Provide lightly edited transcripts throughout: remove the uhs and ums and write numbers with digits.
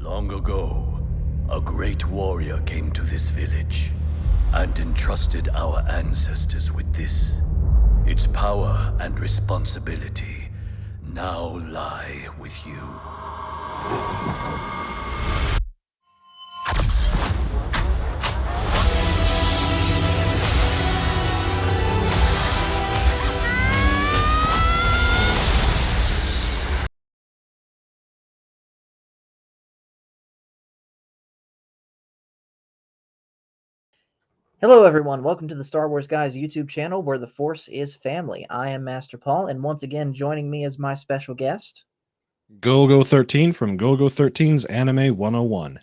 Long ago, a great warrior came to this village and entrusted our ancestors with this. Its power and responsibility now lie with you. Hello everyone, welcome to the Star Wars Guys YouTube channel where the Force is family. I am Master Paul, and once again joining me is my special guest. Golgo 13 from Golgo 13's Anime 101.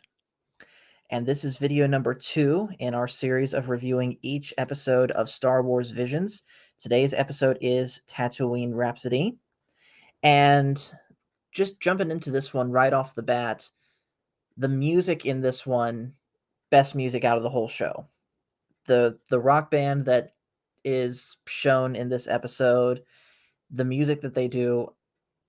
And this is video number 2 in our series of reviewing each episode of Star Wars Visions. Today's episode is Tatooine Rhapsody. And just jumping into this one right off the bat, the music in this one, best music out of the whole show. The rock band that is shown in this episode, the music that they do,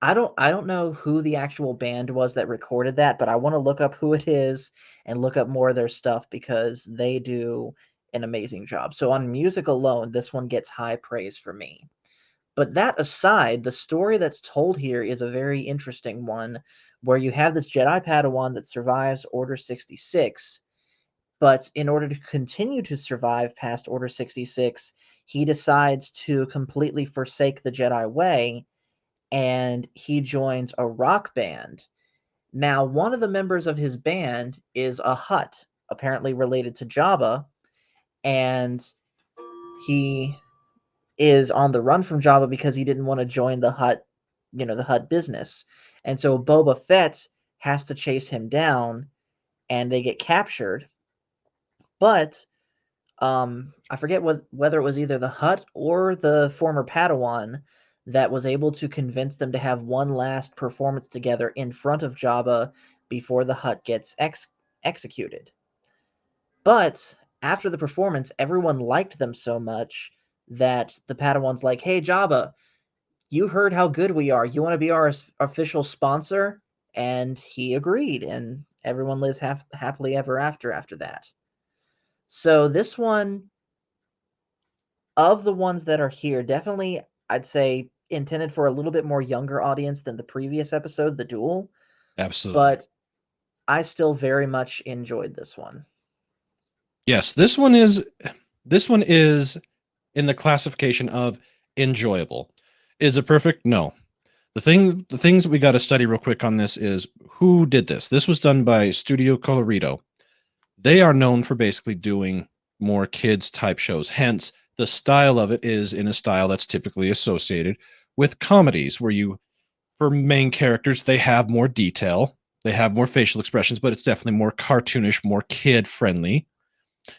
I don't know who the actual band was that recorded that, but I want to look up who it is and look up more of their stuff because they do an amazing job. So on music alone, this one gets high praise for me. But that aside, the story that's told here is a very interesting one where you have this Jedi Padawan that survives Order 66. But in order to continue to survive past Order 66, he decides to completely forsake the Jedi way, and he joins a rock band. Now, one of the members of his band is a Hutt, apparently related to Jabba, and he is on the run from Jabba because he didn't want to join the Hutt, the Hutt business. And so Boba Fett has to chase him down, and they get captured. But I forget whether it was either the Hutt or the former Padawan that was able to convince them to have one last performance together in front of Jabba before the Hutt gets executed. But after the performance, everyone liked them so much that the Padawan's like, "Hey Jabba, you heard how good we are. You want to be our official sponsor?" And he agreed, and everyone lives happily ever after that. So this one, of the ones that are here, definitely I'd say intended for a little bit more younger audience than the previous episode, The Duel, Absolutely. but I still very much enjoyed this one. Yes, this one is in the classification of enjoyable. Is it perfect? No. The things we got to study real quick on this is who did this. This was done by Studio Colorido. They are known for basically doing more kids type shows. Hence, the style of it is in a style that's typically associated with comedies where for main characters, they have more detail, they have more facial expressions, but it's definitely more cartoonish, more kid friendly.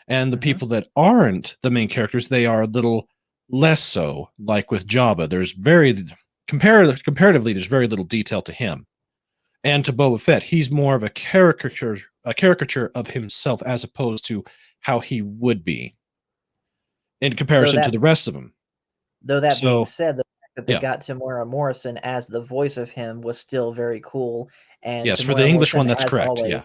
And the people that aren't the main characters, they are a little less so. Like with Jabba, there's comparatively, there's very little detail to him. And to Boba Fett, he's more of a caricature of himself as opposed to how he would be in comparison to the rest of them. Though that being So, said, the fact that they yeah. got Tamora Morrison as the voice of him was still very cool. And Yes, for the Tamora English one, Morrison, that's as correct. Yeah.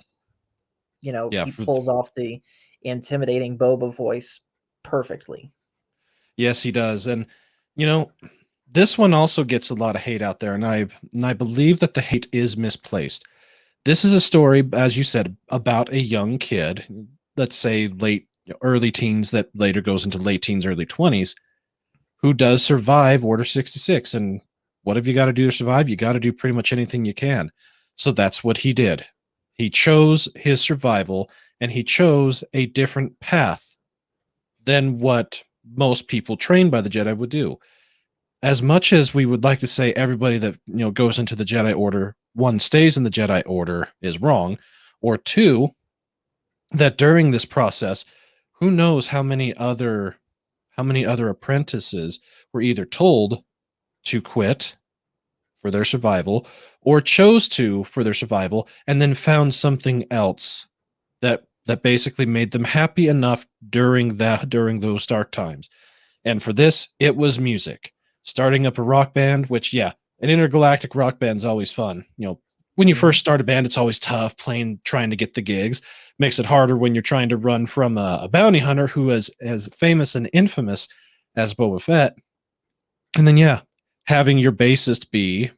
always, Yeah. he pulls off the intimidating Boba voice perfectly. Yes, he does. And, you know, this one also gets a lot of hate out there, and I believe that the hate is misplaced. This is a story, as you said, about a young kid, let's say early teens that later goes into late teens, early 20s, who does survive Order 66. And what have you got to do to survive? You got to do pretty much anything you can. So that's what he did. He chose his survival, and he chose a different path than what most people trained by the Jedi would do. As much as we would like to say everybody that goes into the Jedi Order, one, stays in the Jedi Order is wrong, or two, that during this process, who knows how many other apprentices were either told to quit for their survival or chose to for their survival and then found something else that basically made them happy enough during those dark times. And for this, it was music. Starting up a rock band, which, yeah, an intergalactic rock band's always fun. when you Mhm. first start a band, it's always tough trying to get the gigs. Makes it harder when you're trying to run from a bounty hunter who is as famous and infamous as Boba Fett. And then, yeah, having your bassist be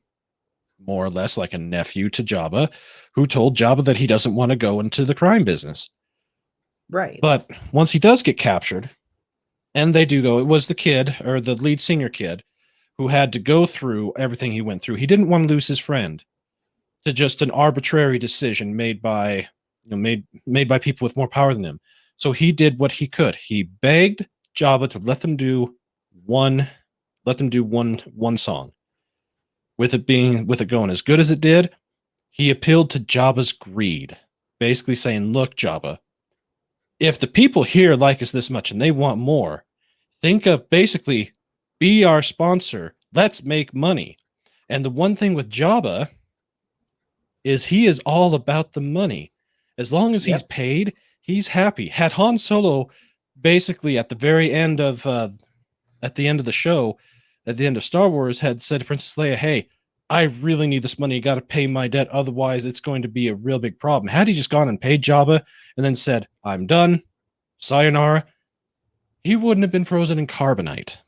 more or less like a nephew to Jabba, who told Jabba that he doesn't want to go into the crime business. Right. But once he does get captured, and they do go, it was the kid or the lead singer kid who had to go through everything he went through. He didn't want to lose his friend to just an arbitrary decision made by made by people with more power than him. So he did what he could. He begged Jabba to one let them do one song. With it going as good as it did, he appealed to Jabba's greed, basically saying, "Look, Jabba, if the people here like us this much and they want more, think of basically be our sponsor. Let's make money." And the one thing with Jabba is he is all about the money. As long as he's Yep. paid, he's happy. Had Han Solo basically at the very end of at the end of the show, at the end of Star Wars, had said to Princess Leia, "Hey, I really need this money. You got to pay my debt, otherwise it's going to be a real big problem." Had he just gone and paid Jabba and then said, "I'm done, sayonara," he wouldn't have been frozen in carbonite.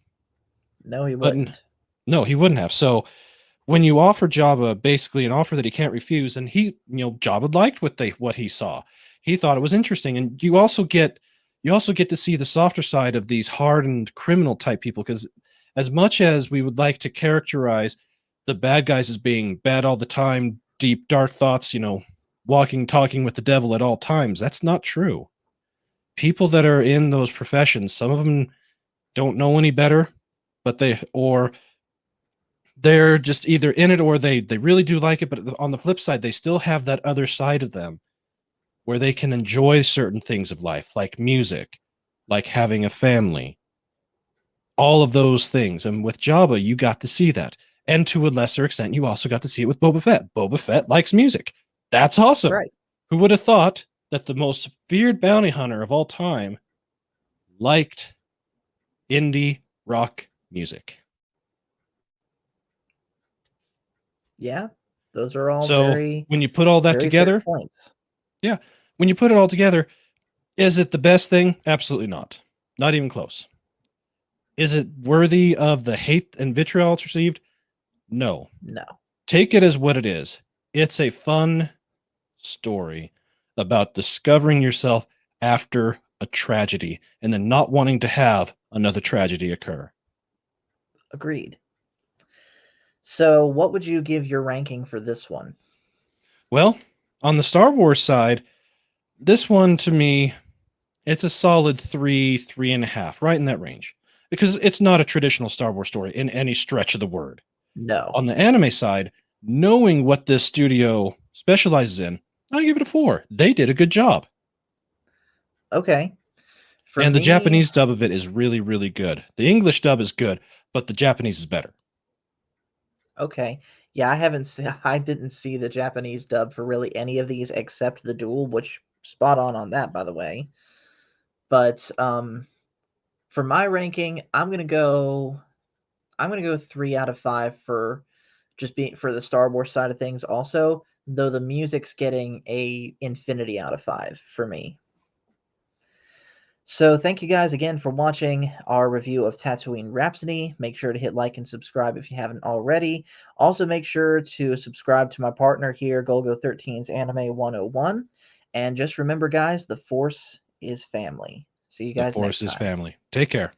No, he But wouldn't. no, he wouldn't have. So when you offer Jabba basically an offer that he can't refuse, and Jabba liked what he saw. He thought it was interesting, and you also get to see the softer side of these hardened criminal type people, because as much as we would like to characterize the bad guys as being bad all the time, deep dark thoughts, talking with the devil at all times, that's not true. People that are in those professions, some of them don't know any better, but they're just either in it or they really do like it, but on the flip side they still have that other side of them where they can enjoy certain things of life, like music, like having a family, all of those things. And with Jabba you got to see that, and to a lesser extent you also got to see it with Boba Fett. Boba Fett likes music. That's awesome. Right. Who would have thought that the most feared bounty hunter of all time liked indie rock music? Yeah. Those are all So very, when you put all that very fair together, points. yeah, when you put it all together, is it the best thing? Absolutely not. Not even close. Is it worthy of the hate and vitriol it's received? No. No. Take it as what it is. It's a fun story about discovering yourself after a tragedy and then not wanting to have another tragedy occur. Agreed. So, what would you give your ranking for this one? Well, on the Star Wars side, this one to me, it's a solid 3.5, right in that range. Because it's not a traditional Star Wars story in any stretch of the word. No. On the anime side, knowing what this studio specializes in, I give it a 4. They did a good job. Okay. For And the me, Japanese dub of it is really, really good. The English dub is good, but the Japanese is better. okay. Yeah, I didn't see the Japanese dub for really any of these except the duel, which spot on that, by the way. But for my ranking, I'm gonna go 3 out of 5 for just being for the Star Wars side of things also, though the music's getting a infinity out of 5 for me. So thank you guys again for watching our review of Tatooine Rhapsody. Make sure to hit like and subscribe if you haven't already. Also make sure to subscribe to my partner here, Golgo 13's Anime 101. And just remember guys, the Force is family. See you The guys Force next is time. family. Take care.